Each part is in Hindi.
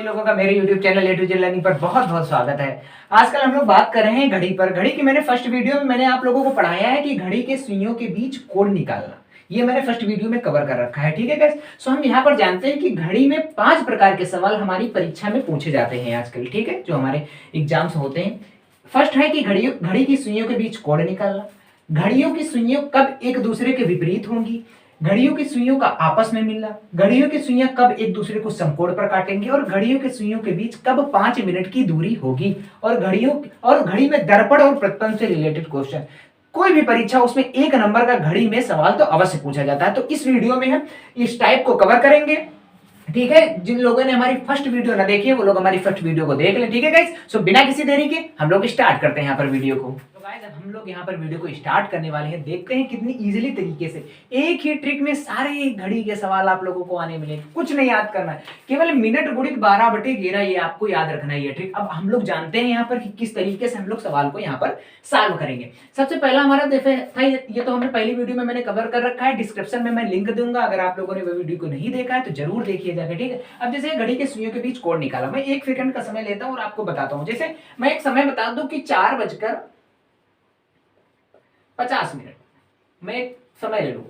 सभी लोगों का मेरे YouTube channel A to Z learning पर बहुत बहुत स्वागत है। आजकल हम लोग बात कर रहे हैं घड़ी पर। घड़ी की मैंने फर्स्ट वीडियो में मैंने आप लोगों को पढ़ाया है कि घड़ी के सुइयों के बीच कोण निकालना। ये मैंने फर्स्ट वीडियो में कवर कर रखा है, ठीक है गाइस। सो हम यहाँ पर जानते हैं कि घड़ी में 5 प्रकार के सवाल हमारी परीक्षा में पूछे जाते हैं आजकल, ठीक है, जो हमारे एग्जाम्स होते हैं। फर्स्ट है कि घड़ी की सुइयों के बीच कोण निकालना, घड़ियों की सुइयों कब एक दूसरे के विपरीत होंगी, घड़ियों की सुइयों का आपस में मिलना, घड़ियों की सुइयां कब एक दूसरे को समकोण पर काटेंगे और घड़ियों के सुइयों के बीच कब 5 मिनट की दूरी होगी, और घड़ी में दर्पण और प्रतिबिंब से रिलेटेड क्वेश्चन। कोई भी परीक्षा उसमें 1 नंबर का घड़ी में सवाल तो अवश्य पूछा जाता है। तो इस वीडियो में हम इस टाइप को कवर करेंगे, ठीक है। जिन लोगों ने हमारी फर्स्ट वीडियो ना देखी है वो लोग हमारी फर्स्ट वीडियो को देख लें, ठीक है गाइस। सो बिना किसी देरी के हम लोग स्टार्ट करते हैं यहाँ पर वीडियो को। तो गाइस अब हम लोग यहाँ पर वीडियो को स्टार्ट करने वाले हैं। देखते हैं कितनी इजीली तरीके से एक ही ट्रिक में सारे घड़ी के सवाल आप लोगों को आने मिले। कुछ नहीं याद करना है, केवल मिनट गुणित 12/13 ये आपको याद रखना है ये ट्रिक। अब हम लोग जानते हैं यहाँ पर कि किस तरीके से हम लोग सवाल को यहाँ पर सॉल्व करेंगे। सबसे पहला हमारा था ये तो हमने पहली वीडियो में मैंने कवर कर रखा है, डिस्क्रिप्शन में मैं लिंक दूंगा, अगर आप लोगों ने वो वीडियो को नहीं देखा है तो जरूर देखिए जाके, ठीक है। अब जैसे घड़ी के सुइयों के बीच कोण निकाला, मैं 1 सेकंड का समय लेता हूं और आपको बताता हूं। जैसे मैं एक समय बता दूं कि 4:50 मैं एक समय ले लूं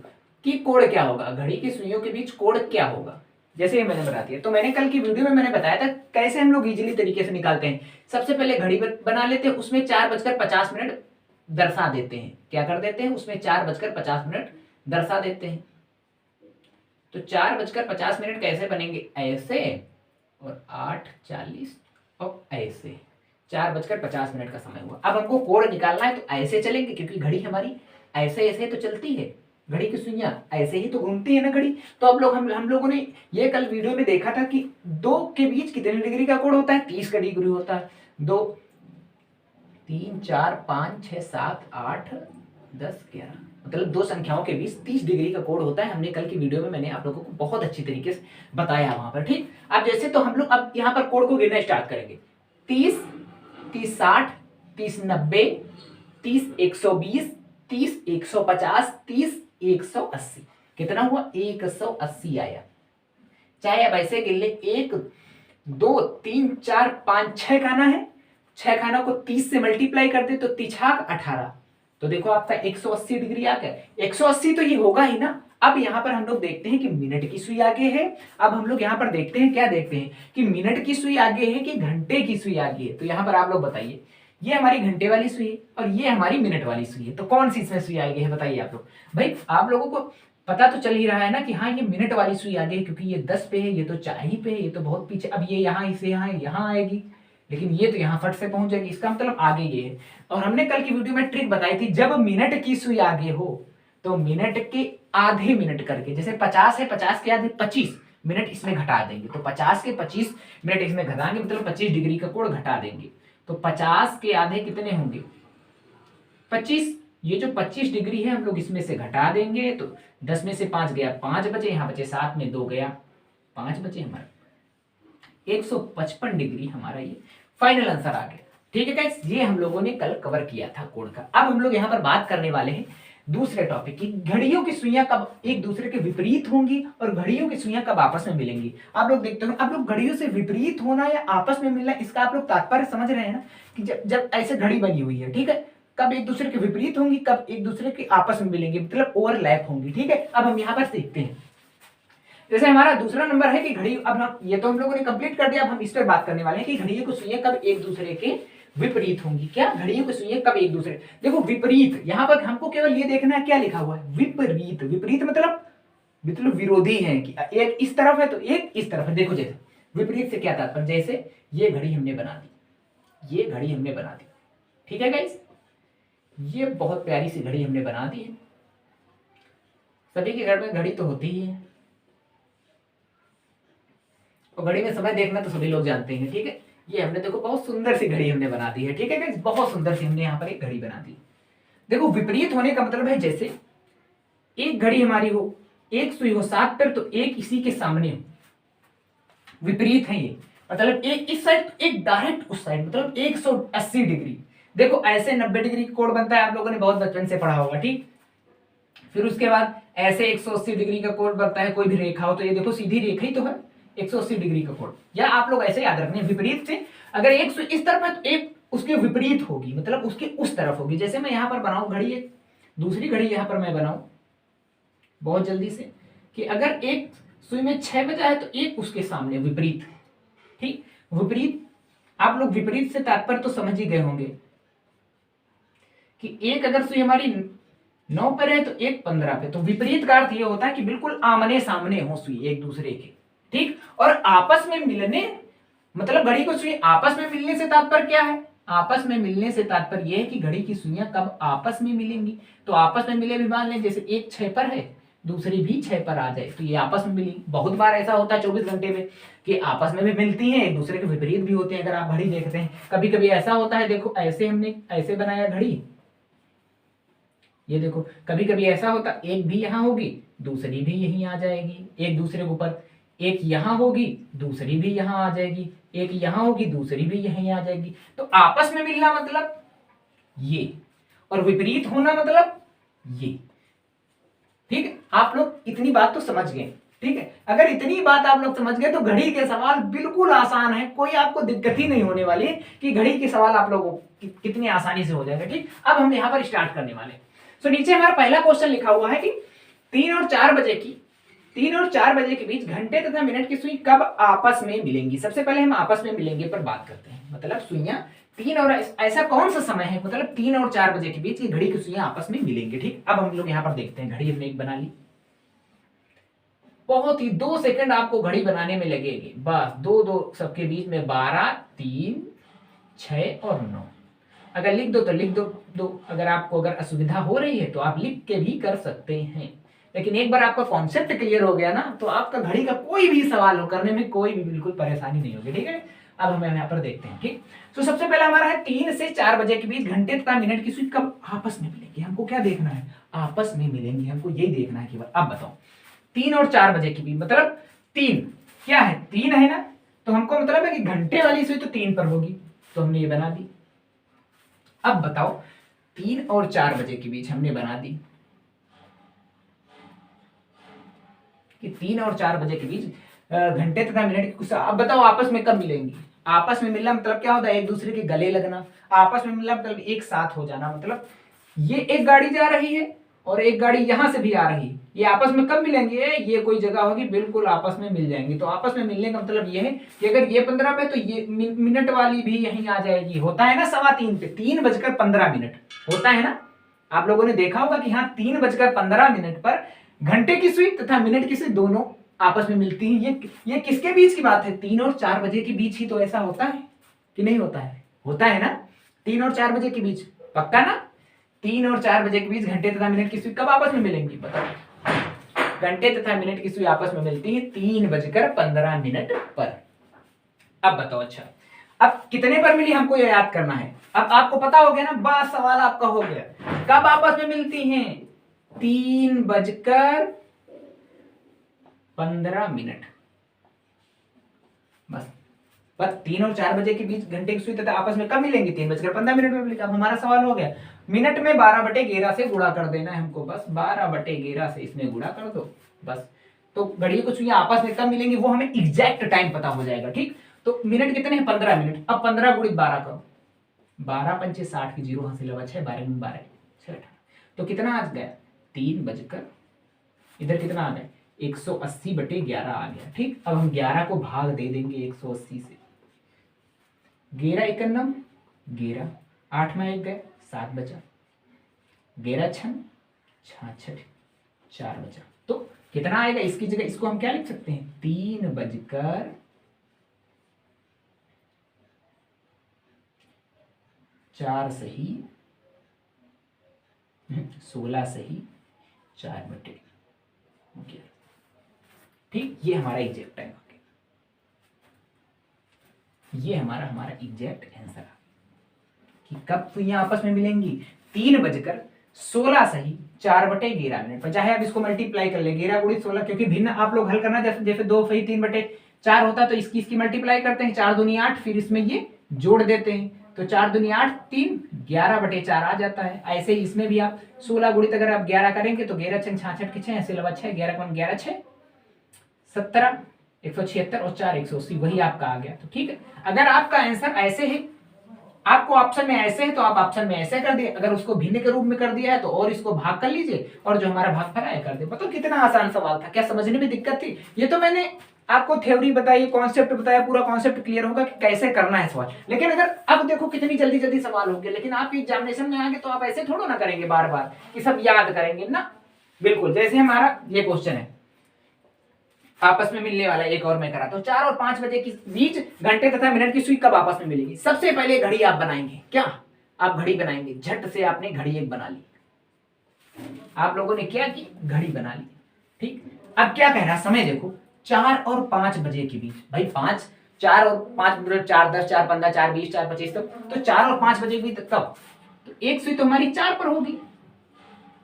कि कोण क्या होगा, घड़ी की सुइयों के बीच कोण क्या होगा, जैसे ये मैंने बता दिया। तो मैंने कल की वीडियो में मैंने बताया था कैसे हम लोग इजीली तरीके से निकालते हैं। सबसे पहले घड़ी बना लेते हैं, उसमें 4:50 दर्शा देते हैं। क्या कर देते हैं, उसमें 4:50 दर्शा देते हैं। तो 4:50 कैसे बनेंगे, ऐसे, और 8:40 और ऐसे। 4:50 का समय हुआ। अब हमको कोण निकालना है तो ऐसे चलेंगे, क्योंकि घड़ी हमारी ऐसे ऐसे तो चलती है, घड़ी की सुइयां ऐसे ही तो घूमती है ना घड़ी। तो अब लोग हम लोगों ने ये कल वीडियो में देखा था कि 2 के बीच कितने डिग्री का कोण होता है, 30 का डिग्री होता है। 2 3 4 5 6 7 8 10 11 मतलब 2 संख्याओं के बीच 30 डिग्री का कोण होता है। हमने कल की वीडियो में मैंने आप लोगों को बहुत अच्छी तरीके से बताया वहां पर, ठीक। अब जैसे तो हम लोग अब यहाँ पर कोण को गिनना स्टार्ट करेंगे। 30 30 60 30 90 30 120 30 150 30 180। कितना हुआ, 180 आया। चाहे अब ऐसे गिन ले, 1 2 3 4 5 6 खाना है, 6 खाना को 30 से मल्टीप्लाई कर दे तो 3 छाक 18। तो देखो आपका 180 डिग्री आ गया। 180 तो ये होगा ही ना। अब यहाँ पर हम लोग देखते हैं कि मिनट की सुई आगे है। अब हम लोग यहाँ पर देखते हैं, क्या देखते हैं कि मिनट की सुई आगे है कि घंटे की सुई आगे है। तो यहाँ पर आप लोग बताइए, ये हमारी घंटे वाली सुई है और ये हमारी मिनट वाली सुई है, तो कौन सी इसमें सुई आगे है बताइए आप लोग। भाई आप लोगों को पता तो चल ही रहा है ना कि हाँ ये मिनट वाली सुई आगे है, क्योंकि ये 10 पे है, ये तो 4 पे है, ये तो बहुत पीछे। अब ये यहाँ इसे यहाँ आएगी, लेकिन ये तो यहाँ फट से पहुंच जाएगी, इसका मतलब आगे ये है। और हमने कल की वीडियो में ट्रिक बताई थी, जब मिनट की सुई आगे हो तो मिनट के आधे मिनट करके, जैसे 50 है, 50 के आधे 25 मिनट इसमें घटा देंगे। तो 50 के 25 मिनट इसमें घटाएंगे, मतलब 25 डिग्री का कोण घटा देंगे। तो 50 के आधे कितने होंगे, 25। ये जो 25 डिग्री है हम लोग इसमें से घटा देंगे, तो 10 में से 5 गया, 5 बचे, यहाँ बचे 7 में 2 गया, 5 बचे हमारा। 155 डिग्री हमारा ये फाइनल आंसर आ गया, ठीक है गाइस। ये हम लोगों ने कल कवर किया था कोण का। अब हम लोग यहाँ पर बात करने वाले हैं दूसरे टॉपिक की, घड़ियों की सुइयां कब एक दूसरे के विपरीत होंगी और घड़ियों की सुइयां कब आपस में मिलेंगी। आप लोग देखते हो, आप लोग घड़ियों से विपरीत होना या आपस में मिलना, इसका आप लोग तात्पर्य समझ रहे हैं ना, कि जब ऐसे घड़ी बनी हुई है, ठीक है, कब एक दूसरे के विपरीत होंगी, कब एक दूसरे के आपस में मिलेंगी, मतलब ओवरलैप होंगी, ठीक है। अब हम यहाँ पर देखते हैं, जैसे हमारा दूसरा नंबर है कि घड़ी, अब ये तो हम लोगों ने कंप्लीट कर दिया। अब हम इस पर बात करने वाले हैं कि घड़ियों की सुइयां कब एक दूसरे के विपरीत होंगी। क्या, घड़ियों की सुइयां कब एक दूसरे, देखो विपरीत, यहाँ पर हमको केवल ये देखना है क्या लिखा हुआ है, विपरीत। विपरीत मतलब विरोधी है, कि एक इस तरफ है तो एक इस तरफ है। देखो जैसे विपरीत से क्या तात्पर्य, जैसे ये घड़ी हमने बना दी, ये घड़ी हमने बना दी, ठीक है गाइस, ये बहुत प्यारी सी घड़ी हमने बना दी है। सभी के घर में घड़ी तो होती ही है, और घड़ी में समय देखना तो सभी लोग जानते हैं, ठीक है। ये हमने देखो बहुत सुंदर सी घड़ी हमने बना दी है, ठीक है गाइस, बहुत सुंदर सी हमने यहाँ पर एक घड़ी बना दी। देखो विपरीत होने का मतलब है, जैसे एक घड़ी हमारी हो, एक सुई हो 7 पर, तो एक इसी के सामने हो, विपरीत है ये, मतलब एक इस साइड एक डायरेक्ट उस साइड, मतलब 180 डिग्री। देखो ऐसे 90 डिग्री का कोण बनता है, आप लोगों ने बहुत बचपन से पढ़ा होगा, ठीक। फिर उसके बाद ऐसे 180 डिग्री का कोण बनता है, कोई भी रेखा हो तो ये देखो सीधी रेखा ही तो है, 180 डिग्री का कोण, या आप लोग ऐसे याद रखने विपरीत से, अगर एक सुई इस तरफ है तो एक उसके विपरीत होगी, मतलब उसके उस तरफ होगी। जैसे मैं यहां पर बनाऊं घड़ी, एक दूसरी घड़ी यहां पर मैं बनाऊं बहुत जल्दी से, कि अगर एक सुई में 6 बजा है तो एक उसके सामने विपरीत, ठीक, विपरीत। आप लोग विपरीत से तात्पर्य तो समझ ही गए होंगे कि एक अगर सुई हमारी 9 पर है तो एक 15 पे, तो विपरीत का अर्थ ये होता है कि बिल्कुल आमने सामने हो सुई एक दूसरे के, ठीक। और आपस में मिलने, मतलब घड़ी को सुई आपस में मिलने से तात्पर्य क्या है? आपस में मिलने से तात्पर्य यह है कि घड़ी की सुइयां कब आपस में मिलेंगी, तो आपस में मिले भी मान लें, जैसे एक 6 पर है दूसरी भी 6 पर आ जाए तो ये आपस में मिली। बहुत बार ऐसा होता है 24 घंटे में कि आपस में भी मिलती हैं, एक दूसरे के विपरीत भी होते हैं। अगर आप घड़ी देखते हैं कभी कभी ऐसा होता है, देखो ऐसे हमने ऐसे बनाया घड़ी, ये देखो कभी कभी ऐसा होता एक भी यहां होगी दूसरी भी यहीं आ जाएगी एक दूसरे के ऊपर, एक यहां होगी दूसरी भी यहां आ जाएगी, एक यहां होगी दूसरी भी यहीं आ जाएगी। तो आपस में मिलना मतलब ये, और विपरीत होना मतलब ये, ठीक है। आप लोग इतनी बात तो समझ गए, ठीक है। अगर इतनी बात आप लोग समझ गए तो घड़ी के सवाल बिल्कुल आसान है, कोई आपको दिक्कत ही नहीं होने वाली कि घड़ी के सवाल आप लोगों को कितनी आसानी से हो जाएगा, ठीक। अब हम यहां पर स्टार्ट करने वाले। सो नीचे हमारा पहला क्वेश्चन लिखा हुआ है कि 3 और 4 बजे के बीच घंटे तथा मिनट की सुई कब आपस में मिलेंगी। सबसे पहले हम आपस में मिलेंगे पर बात करते हैं, मतलब सुइयां 3 और ऐसा कौन सा समय है, मतलब 3 और 4 बजे के बीच घड़ी की सुइयां आपस में मिलेंगे, ठीक। अब हम लोग यहां पर देखते हैं, घड़ी हमने एक बना ली, बहुत ही 2 सेकंड आपको घड़ी बनाने में लगेगी, बस दो सबके बीच में 12, 3, 6 और 9। अगर लिख दो तो लिख दो, अगर आपको अगर असुविधा हो रही है तो आप लिख के भी कर सकते हैं, लेकिन एक बार आपका कॉन्सेप्ट क्लियर हो गया ना तो आपका घड़ी का कोई भी सवाल हो करने में कोई भी बिल्कुल परेशानी नहीं होगी, ठीक है। अब हम यहाँ पर देखते हैं, ठीक। तो सबसे पहला हमारा है 3 से 4 बजे के बीच घंटे तथा मिनट की सुई कब आपस में मिलेंगी। हमको क्या देखना है, आपस में मिलेंगी, हमको यही देखना है केवल। अब बताओ 3 और 4 बजे के बीच, मतलब 3 क्या है, 3 है ना, तो हमको मतलब है कि घंटे वाली सुई तो 3 पर होगी, तो हमने ये बना दी। अब बताओ 3 और 4 बजे के बीच हमने बना दी कि 3 और 4 बजे के बीच घंटे तथा मिनट की। अब बताओ आपस में कब मिलेंगी। आपस में मिलना मतलब क्या होता है, एक दूसरे के गले लगना। आपस में मिलना मतलब एक साथ हो जाना, मतलब ये एक गाड़ी जा रही है और एक गाड़ी यहां से भी आ रही है, ये आपस में कब मिलेंगे, ये कोई जगह होगी बिल्कुल आपस में मिल जाएंगी। तो आपस में मिलने का मतलब ये है कि अगर ये 15 पे तो ये मिनट वाली भी यहीं आ जाएगी। होता है ना 3:15 पे, 3:15 होता है ना। आप लोगों ने देखा होगा कि हाँ 3:15 पर घंटे की सुई तथा मिनट की सुई दोनों आपस में मिलती हैं। ये किसके बीच की बात है, 3 और 4 बजे के बीच ही तो ऐसा होता है कि नहीं होता है, होता है ना 3 और 4 बजे के बीच, पक्का ना। 3 और 4 बजे के बीच घंटे तथा मिनट की सुई कब आपस में मिलेंगी, बताओ। घंटे तथा मिनट की सुई आपस में मिलती है 3:15 पर। अब बताओ, अच्छा अब कितने पर मिली हमको ये याद करना है। अब आपको पता हो गया ना, बस सवाल आपका हो गया, कब आपस में मिलती हैं, 3:15 बस। पर 3 और 4 बजे के बीच घंटे की सुई तथा आपस में कब मिलेंगी, 3:15 में मिलेगी। अब हमारा सवाल हो गया, मिनट में 12/11 से गुणा कर देना है हमको, बस 12/11 से इसमें गुणा कर दो बस। तो घड़ी की सुइयां आपस में कब मिलेंगी वो हमें एग्जैक्ट टाइम पता हो जाएगा, ठीक। तो मिनट कितने हैं, 15 मिनट। अब 15 गुणित 12 करो, 12 पंचे 60 की 0 हासिल हुआ 6, 12 में 12 6 18, तो कितना आ गया 3 बजकर, इधर कितना आ गया 180/11 आ गया, ठीक। अब हम 11 को भाग दे देंगे 180 से, 11 एकन्नम 11, 8 में 1 गए 7 बचा, 11 छन 66, 4 बचा। तो कितना आएगा, इसकी जगह इसको हम क्या लिख सकते हैं, 3:4 सही 16 सही 4/11, ठीक। ये हमारा एग्जैक्ट टाइम आ गया, ये हमारा एग्जैक्ट आंसर आ कि कब सुइयां आपस में मिलेंगी, 3:16 सही 4/11 पर। चाहे आप इसको मल्टीप्लाई कर ले, 11 गुणित 16, क्योंकि भिन्न आप लोग हल करना, जैसे जैसे 2 सही 3/4 होता है तो इसकी मल्टीप्लाई करते हैं, 4 दूनी 8, फिर इसमें ये जोड़ देते हैं, तो 4 दूनी 8, 3 11/4 आ जाता है। ऐसे ही इसमें भी आप 16 गुणित अगर आप 11 करेंगे तो 11 छन 66 के 6 ऐसे लगा 6, 11 11 6 17, 176 और 4 180, वही आपका आ गया। तो ठीक है, अगर आपका आंसर ऐसे है, आपको ऑप्शन में ऐसे है तो आप ऑप्शन में ऐसे कर दिए, अगर उसको भिन्न के रूप में कर दिया है तो और इसको भाग कर लीजिए और जो हमारा भागफल है कर दे। बताओ कितना आसान सवाल था, क्या समझने में दिक्कत थी? ये तो मैंने आपको थ्योरी बताई, कॉन्सेप्ट बताया, पूरा कॉन्सेप्ट क्लियर होगा कि कैसे करना है सवाल। लेकिन अगर अब देखो कितनी जल्दी जल्दी सवाल हो गए, लेकिन आप एग्जामिनेशन में आगे तो आप ऐसे थोड़ा ना करेंगे बार बार कि सब याद करेंगे ना। बिल्कुल, जैसे हमारा ये क्वेश्चन है आपस में मिलने वाला, एक और मैं कराता हूं। 4 और 5 बजे के बीच घंटे तथा मिनट की सुई कब आपस में मिलेगी? सबसे पहले घड़ी आप बनाएंगे, क्या आप घड़ी बनाएंगे? झट से आपने घड़ी एक बना ली, आप लोगों ने क्या की, घड़ी बना ली। ठीक, अब क्या कह रहा, समय देखो 4 और 5 बजे के बीच। भाई 5, 4 और 5 मतलब 4 10 4 15 4 20 4 25 तक, तो 4 और 5 बजे के बीच तब तो एक सुई तो हमारी 4 पर होगी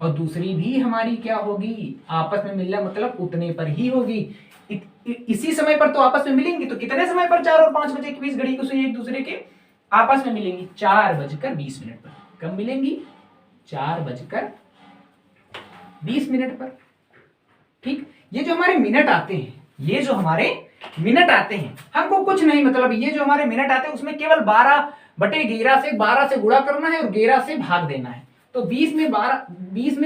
और दूसरी भी हमारी क्या होगी, आपस में मिलना मतलब उतने पर ही होगी। इसी समय पर तो आपस में मिलेंगी, तो कितने समय पर 4 और 5 बजे के बीच घड़ी की सुई एक दूसरे के आपस में मिलेंगी? 4:20 पर। कब मिलेंगी? 4:20 पर। ठीक, ये जो हमारे मिनट आते हैं, ये जो हमारे मिनट आते हैं, हमको कुछ नहीं मतलब, ये जो हमारे मिनट आते हैं उसमें केवल 12/11 से 12 से गुणा करना है और 11 से भाग देना है। तो 20 में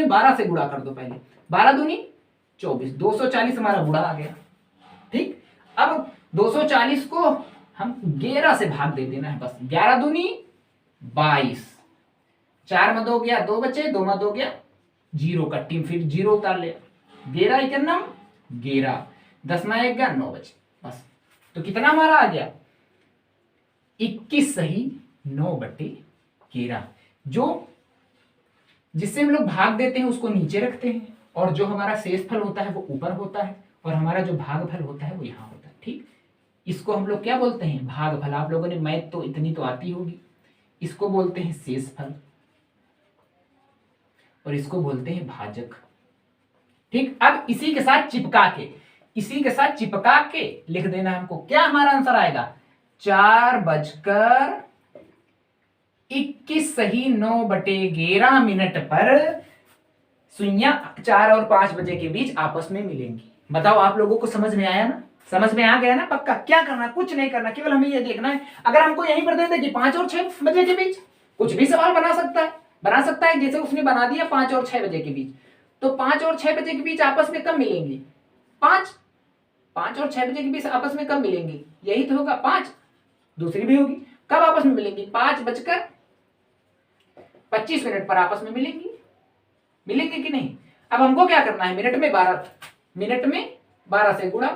12 से गुणा कर दो पहले, 12 दूनी 24, 240 हमारा गुणा आ गया। ठीक, अब 240 को हम 11 से भाग दे देना है बस, 11 दूनी 22, 4 में 2 गया, 2 बचे, 2 में 2 गया 0 का टीम, फिर 0 उतार लिया, 11 इकन्नम 11, 10 में 1 गया 9 बचे बस। तो कितना हमारा आ गया? 21 सही 9/11। जो जिससे हम लोग भाग देते हैं उसको नीचे रखते हैं और जो हमारा शेषफल होता है वो ऊपर होता है और हमारा जो भागफल होता है वो यहाँ होता है। ठीक, इसको हम लोग क्या बोलते हैं? भागफल। आप लोगों ने मैथ तो इतनी तो आती होगी। इसको बोलते हैं शेषफल और इसको बोलते हैं भाजक। ठीक, अब इसी के साथ चिपका के लिख देना हमको। क्या हमारा आंसर आएगा? 4:21 सही 9/11 पर सुइयां 4 और 5 बजे के बीच आपस में मिलेंगी। बताओ आप लोगों को समझ में आया ना? समझ में आ गया ना? पक्का। क्या करना, कुछ नहीं करना, केवल हमें ये देखना है। अगर हमको यहीं पर दे दे कि 5 और 6 बजे के बीच, कुछ भी सवाल बना सकता है जैसे उसने बना दिया 5 और 6 बजे के बीच, तो 5 और 6 बजे के बीच आपस में कब मिलेंगी? 5 और 6 बजे के बीच आपस में कब मिलेंगी? यही तो होगा 5, दूसरी भी होगी। कब आपस में मिलेंगी? 5:25 पर आपस में मिलेंगी कि नहीं? अब हमको क्या करना है? मिनट में 12 से गुणा,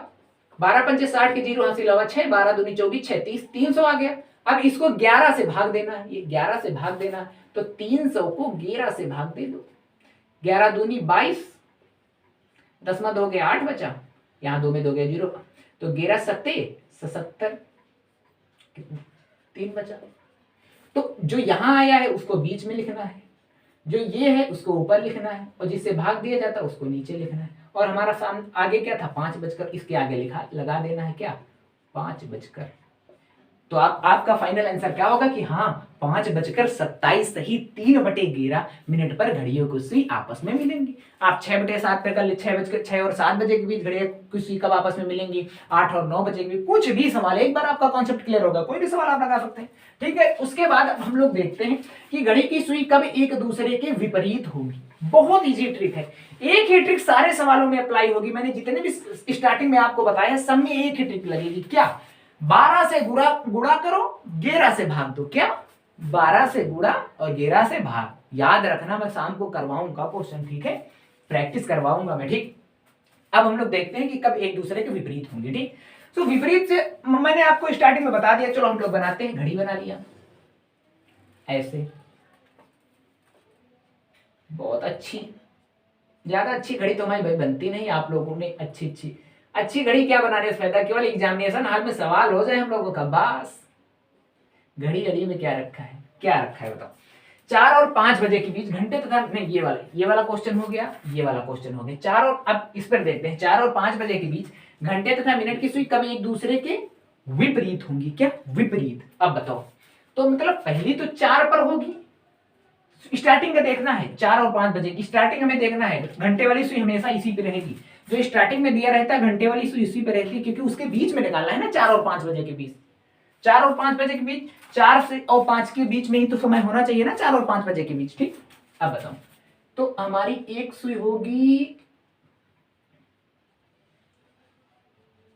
12 पंचे 60 के 0 हासिल हुआ 6, 12 दूनी 24, 6 30, 300 आ गया। अब इसको 11 से भाग देना है, ये 11 से भाग देना है, तो 300 को 11 से भाग दे दो, 11 दूनी 22, 10 में 2 गया 8 बचा, यहाँ 2 में 2 गया 0, तो 11 सत्ते 77, 3 बचा। तो जो यहां आया है उसको बीच में लिखना है, जो ये है उसको ऊपर लिखना है और जिससे भाग दिया जाता है उसको नीचे लिखना है। और हमारा सामने आगे क्या था? 5 बजकर, इसके आगे लगा देना है क्या? 5 बजकर। तो आपका फाइनल आंसर क्या होगा कि हाँ 5:27 सही 3/11 पर घड़ियों की सुई आपस में मिलेंगी। आप 6/7 पे कर ले, 6 और 7 बजे के बीच घड़ियों की सुई कब आपस में मिलेंगी? 8 और 9 बजे के बीच। कुछ भी सवाल, एक बार आपका कॉन्सेप्ट क्लियर होगा, कोई भी सवाल आप लगा सकते हैं। ठीक है, उसके बाद हम लोग देखते हैं कि घड़ी की सुई कब एक दूसरे के विपरीत होगी। बहुत ईजी ट्रिक है, एक ही ट्रिक सारे सवालों में अप्लाई होगी। मैंने जितने भी स्टार्टिंग में आपको बताया सब में एक ही ट्रिक लगेगी। क्या? 12 से गुणा करो, 11 से भाग दो। क्या? 12 से गुणा और 11 से भाग। याद रखना, मैं शाम को करवाऊंगा क्वेश्चन, ठीक है, प्रैक्टिस करवाऊंगा मैं। ठीक, अब हम लोग देखते हैं कि कब एक दूसरे के विपरीत होंगे। ठीक, तो विपरीत से मैंने आपको स्टार्टिंग में बता दिया। चलो हम लोग बनाते हैं। घड़ी बना लिया ऐसे, बहुत अच्छी, ज्यादा अच्छी घड़ी तो हमारी भाई बनती नहीं। आप लोगों ने अच्छी घड़ी क्या बनाने से फायदा, केवल एग्जामिनेशन हॉल में सवाल हो जाए हम लोगों का, बस। घड़ी में क्या रखा है बताओ? 4 और 5 बजे के बीच घंटे तथा नहीं, ये वाला क्वेश्चन हो गया, ये वाला क्वेश्चन हो गया। 4 और, अब इस पर देखते हैं, 4 और 5 बजे के बीच घंटे तथा मिनट की सुई कब एक दूसरे के विपरीत होंगी? क्या? विपरीत। अब बताओ, तो मतलब पहली तो 4 पर होगी, स्टार्टिंग का देखना है। 4 और 5 बजे की स्टार्टिंग हमें देखना है, घंटे वाली सुई हमेशा इसी पे रहेगी। जो स्टार्टिंग में दिया रहता है घंटे वाली सुई उसी पे रहती है, क्योंकि उसके बीच में निकालना है ना 4 और 5 बजे के बीच। 4 और 5 बजे के बीच, 4 से और 5 के बीच में ही तो समय होना चाहिए ना, 4 और 5 बजे के बीच। ठीक, अब बताओ, तो हमारी एक सुई होगी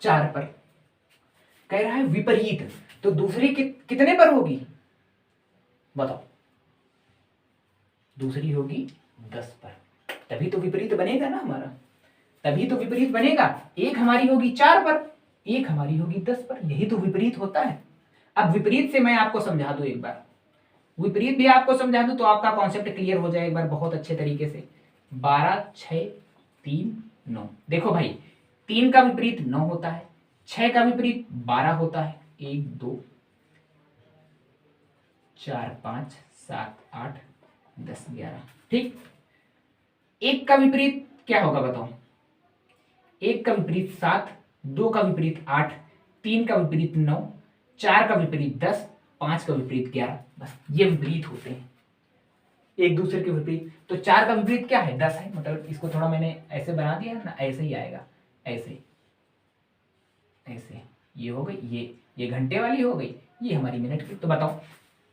4 पर, कह रहा है विपरीत, तो दूसरी कितने पर होगी बताओ? दूसरी होगी 10 पर, तभी तो विपरीत बनेगा ना हमारा, तभी तो विपरीत बनेगा। एक हमारी होगी 4 पर, एक हमारी होगी 10 पर, यही तो विपरीत होता है। अब विपरीत से मैं आपको समझा दूं एक बार, विपरीत भी आपको समझा दूं तो आपका कॉन्सेप्ट क्लियर हो जाए एक बार बहुत अच्छे तरीके से। 12, 6, 3, 9। देखो भाई, 3 का विपरीत 9 होता है, 6 का विपरीत 12 होता है, 1, 2, 4, 5, 7, 8, 10, 11। ठीक, एक का विपरीत क्या होगा बताओ? एक का विपरीत 7, 2 का विपरीत 8, 3 का विपरीत 9, 4 का विपरीत 10, 5 का विपरीत 11। बस ये विपरीत होते हैं एक दूसरे के विपरीत। तो 4 का विपरीत क्या है? 10 है, मतलब इसको थोड़ा मैंने ऐसे बना दिया ना, ऐसे ही आएगा, ऐसे ऐसे। ये हो गई, ये घंटे वाली हो गई, ये हमारी मिनट की। तो बताओ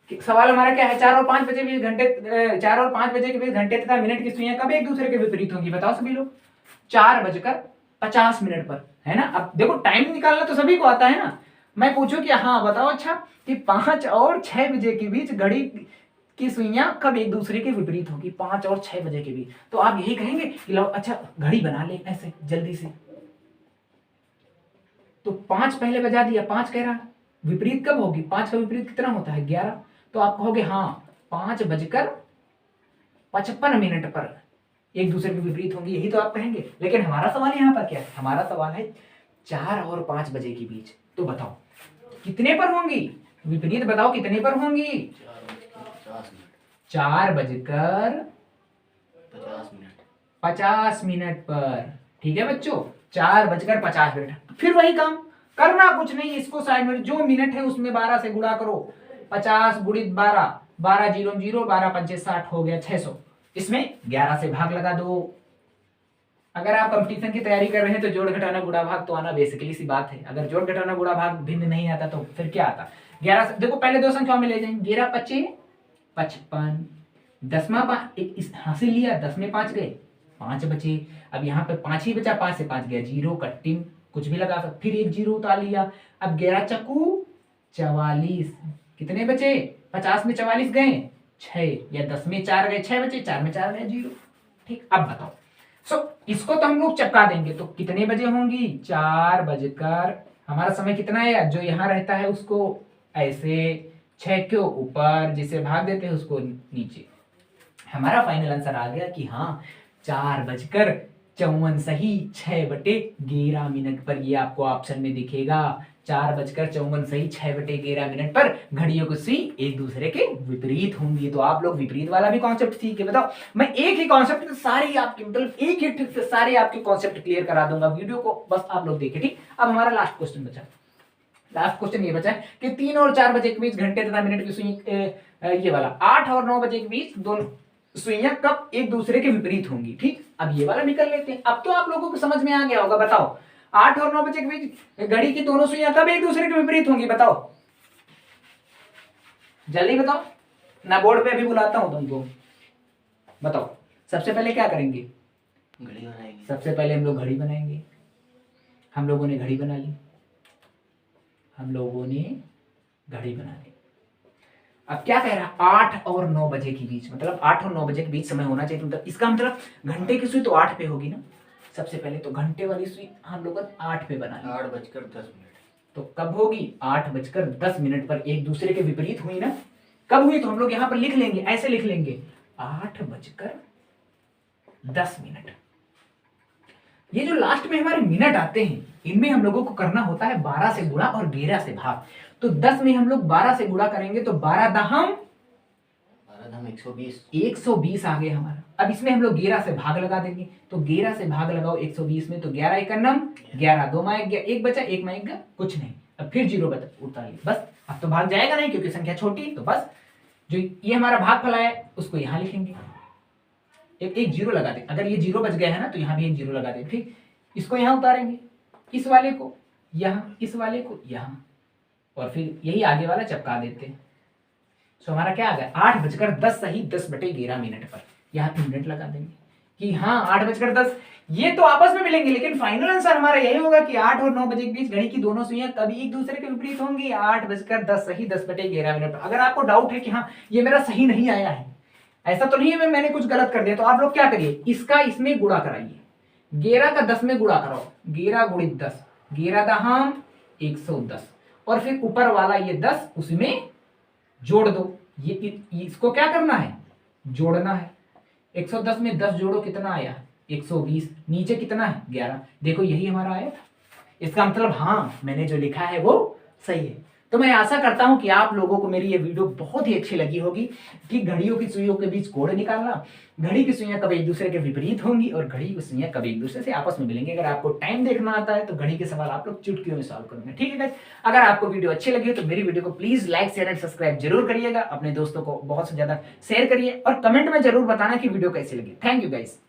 सवाल हमारा क्या है? 4 और 5 बजे के बीच घंटे, 4 और 5 बजे के बीच घंटे तथा मिनट की सुइयां कब एक दूसरे के विपरीत होंगी बताओ सभी लोग? 4:50 पर, है ना। अब देखो टाइम निकालना तो सभी को आता है ना। मैं पूछूं कि हाँ बताओ अच्छा कि 5 और 6 बजे के बीच घड़ी की सुइयां कब एक दूसरे के विपरीत होगी? 5 और 6 बजे के बीच। तो आप यही कहेंगे कि लो अच्छा घड़ी बना ले ऐसे जल्दी से। तो 5 पहले बजा दिया, 5 कह रहा विपरीत कब होगी? 5 का विपरीत कितना होता है? 11। तो आप कहोगे हाँ 5:55 पर एक दूसरे के विपरीत होंगी, यही तो आप कहेंगे। लेकिन हमारा सवाल यहाँ पर क्या है? हमारा सवाल है 4 और 5 बजे के बीच। तो बताओ कितने पर होंगी विपरीत? बताओ कितने पर होंगी? 4:50 पर। ठीक है बच्चों, 4:50। फिर वही काम करना कुछ नहीं, इसको साइड में जो मिनट है उसमें 12 से गुणा करो। 50 गुणित 12, 12 0 0, 12 पंचे 60 हो गया 600। इसमें 11 से भाग लगा दो। अगर आप कंपटीशन की तैयारी कर रहे हैं तो जोड़ घटाना गुणा भाग तो आना बेसिकली सी बात है। अगर जोड़ घटाना गुणा भाग भिन्न नहीं आता तो फिर क्या आता? 11 से देखो पहले दो संख्याओं में ले जाएंगे। 11 पच्चे 55, 10वां हासिल लिया, 10 में 5 गए, 5 बचे। अब यहाँ पे 5 ही बचा, 5 से 5 गया 0, कट्टिंग कुछ भी लगा सकते, फिर एक 0 उतार लिया। अब 11 चक्कू 44, कितने बचे? 50 में 44 गए 6, या 10 में 4 गए 6 बचे, 4 में 4 गए 0। ठीक, अब बताओ इसको तो हम लोग चपका देंगे, तो कितने बजे होंगी? 4 बजकर, हमारा समय कितना है जो यहाँ रहता है उसको ऐसे 6 के ऊपर जिसे भाग देते हैं उसको नीचे। हमारा फाइनल आंसर आ गया कि हाँ 4:54 सही, 6/11 पर। ये आपको ऑप्शन में दिखेगा 4:54 सही, 6/11 पर घड़ियों की सुई एक दूसरे के विपरीत होंगी। तो आप लोग विपरीत वाला भी कॉन्सेप्ट सीखे। बताओ मैं एक ही कॉन्सेप्ट सारे आपके मतलब एक ही ट्रिक से सारे आपके कॉन्सेप्ट क्लियर करा दूंगा। वीडियो को बस आप लोग देखें। ठीक, अब हमारा लास्ट क्वेश्चन बचा। लास्ट क्वेश्चन ये बचा है कि 3 और 4 बजे के बीच घंटे तथा मिनट की सुई, ये वाला 8 और 9 बजे के बीच दोनों सुइयां कब एक दूसरे के विपरीत होंगी। ठीक, अब ये वाला निकल लेते हैं। अब तो आप लोगों को समझ में आ गया होगा। बताओ 8 और 9 बजे के बीच घड़ी की दोनों सुइयां कब एक दूसरे के विपरीत होंगी? बताओ जल्दी बताओ ना, बोर्ड पे अभी बुलाता हूं तुमको। बताओ सबसे पहले क्या करेंगे? घड़ी बनाएंगे। सबसे पहले हम लोग घड़ी बनाएंगे। हम लोगों ने घड़ी बना ली, हम लोगों ने घड़ी बना ली। अब क्या कह रहा है? 8 और 9 बजे के बीच, मतलब 8 और 9 बजे के बीच समय होना चाहिए। मतलब इसका मतलब घंटे की सुई तो 8 पे होगी ना। सबसे पहले तो घंटे वाली सुई हम लोग 8 पे बना ली। 8:10। तो कब होगी? 8:10 पर एक दूसरे के विपरीत हुई ना। कब हुई? तो हम लोग यहाँ पर लिख लेंगे, ऐसे लिख लेंगे 8:10। ये जो लास्ट में हमारे मिनट आते हैं इनमें हम लोगों को करना होता है 12 से गुणा और 11 से भाग। तो 10 में हम लोग 12 से गुणा करेंगे तो 12 दहम 120 आ गया हमारा। अब इसमें हम लोग 11 से भाग लगा देंगे। तो 11 से भाग लगाओ 120 में, तो 11 एक नम 11, 2 में एक बचा, 1 में एक कुछ नहीं। अब फिर 0 बचा, उतार लिया। बस अब तो भाग जाएगा नहीं क्योंकि संख्या छोटी। तो बस जो ये हमारा भागफल है उसको यहाँ लिखेंगे, एक 0 लगा दे। अगर ये 0 बच गया है ना तो यहाँ भी एक 0 लगा दे। ठीक, इसको यहाँ उतारेंगे, इस वाले को यहाँ, इस वाले को यहाँ, और फिर यही आगे वाला चिपका देते हैं। तो हमारा क्या आ गया 8:10 सही 10/11 पर। यहाँ पे मिनट लगा देंगे कि हाँ 8:10। ये तो आपस में मिलेंगे, लेकिन फाइनल आंसर हमारा यही होगा कि 8 और 9 बजे के बीच घड़ी की दोनों सुइयां कभी एक दूसरे के विपरीत होंगी। 8:10 सही 10/11 पर। अगर आपको डाउट है कि हाँ ये मेरा सही नहीं आया है, ऐसा तो नहीं है मैंने कुछ गलत कर दिया, तो आप लोग क्या करिए, इसका इसमें गुणा कराइए। 11 का 10 में गुणा कराओ, 11 × 10, 11 दहाम 110, और फिर ऊपर वाला ये 10 उसमें जोड़ दो। ये इसको क्या करना है, जोड़ना है। 110 में 10 जोड़ो, कितना आया 120, नीचे कितना है 11। देखो यही हमारा आया था, इसका मतलब हाँ मैंने जो लिखा है वो सही है। तो मैं आशा करता हूं कि आप लोगों को मेरी ये वीडियो बहुत ही अच्छी लगी होगी कि घड़ियों की सुइयों के बीच कोण निकालना, घड़ी की सुइयां कब एक दूसरे के विपरीत होंगी और घड़ी की सुइयां कब एक दूसरे से आपस में मिलेंगे। अगर आपको टाइम देखना आता है तो घड़ी के सवाल आप लोग चुटकियों में सॉल्व करेंगे, ठीक है गाइस। अगर आपको वीडियो अच्छी लगी हो तो मेरी वीडियो को please like share and subscribe जरूर करिएगा, अपने दोस्तों को बहुत से ज्यादा शेयर करिए और कमेंट में जरूर बताना कि वीडियो कैसी लगी। Thank you guys.